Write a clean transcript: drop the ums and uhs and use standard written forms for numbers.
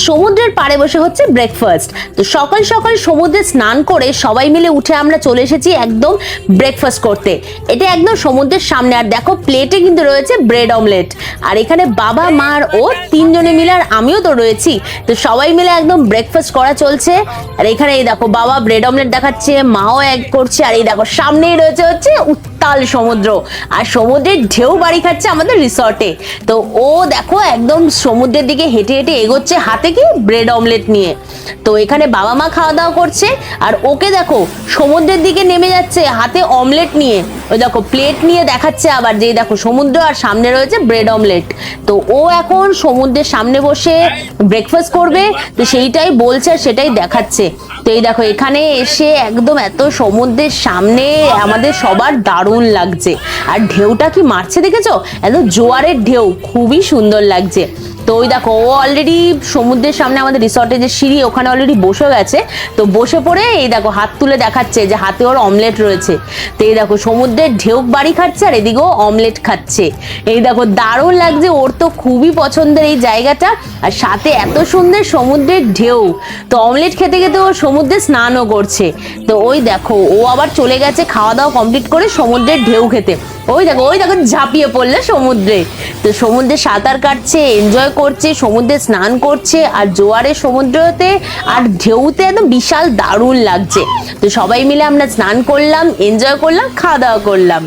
সমুদ্রের পাড়ে বসে হচ্ছে ব্রেকফাস্ট। তো সকাল সকাল সমুদ্রে স্নান করে সবাই মিলে উঠে আমরা চলে এসেছি একদম ব্রেকফাস্ট করতে। এটা একদম সমুদ্রের সামনে। আর দেখো প্লেটে কিন্তু রয়েছে ব্রেড অমলেট। আর এখানে বাবা মা আর ও তিনজনে মিলে, আর আমিও তো রয়েছি, তো সবাই মিলে একদম ব্রেকফাস্ট করা চলছে। আর এখানে এই দেখো বাবা ব্রেড অমলেট দেখাচ্ছে, মাও এক করছে। আর এই দেখো সামনেই রয়েছে হচ্ছে উত্তাল সমুদ্র, আর সমুদ্রের ঢেউ বাড়ি খাচ্ছে আমাদের রিসর্টে। তো ও দেখো একদম সমুদ্রের দিকে হেঁটে হেঁটে এগোচ্ছে হাতে কি ব্রেড অমলেট নিয়ে। তো এখানে বাবা মা খাওয়া দাওয়া করছে, আর ওকে দেখো সমুদ্রের দিকে নেমে যাচ্ছে হাতে অমলেট নিয়ে। ওই দেখো প্লেট নিয়ে দেখাচ্ছে আবার, যে দেখো সমুদ্র আর সামনে রয়েছে ব্রেড অমলেট। তো ও এখন সমুদ্রের সামনে বসে ব্রেকফাস্ট করবে, তো সেইটাই বলছে আর সেটাই দেখাচ্ছে। তো এই দেখো এখানে এসে একদম এত সমুদ্রের সামনে আমাদের সবার দারুণ লাগছে। আর ঢেউটা কি মারছে দেখেছো, এত জোয়ারের ঢেউ, খুবই সুন্দর লাগছে। তো ওই দেখো ও অলরেডি সমুদ্রের সামনে আমাদের রিসর্টে যে সিঁড়ি ওখানে অলরেডি বসে গেছে। তো বসে পড়ে এই দেখো হাত তুলে দেখাচ্ছে যে হাতে ওর অমলেট রয়েছে। তো এই দেখো সমুদ্রের ঢেউ বাড়ি খাচ্ছে আর এদিকেও অমলেট খাচ্ছে। এই দেখো দারুণ লাগছে, ওর তো খুবই পছন্দের এই জায়গাটা, আর সাথে এত সুন্দর সমুদ্রের ঢেউ। তো অমলেট খেতে খেতে ও সমুদ্রে স্নানও করছে। তো ওই দেখো ও আবার চলে গেছে খাওয়া দাওয়া কমপ্লিট করে সমুদ্রের ঢেউ খেতে। ওই দেখো ঝাঁপিয়ে পড়লে সমুদ্রে। তো সমুদ্রে সাঁতার কাটছে, এনজয় করছে, সমুদ্রে স্নান করছে, আর জোয়ারে সমুদ্রতে আর ঢেউতে একদম বিশাল দারুণ লাগছে। তো সবাই মিলে আমরা স্নান করলাম, এনজয় করলাম, খাওয়া দাওয়া করলাম।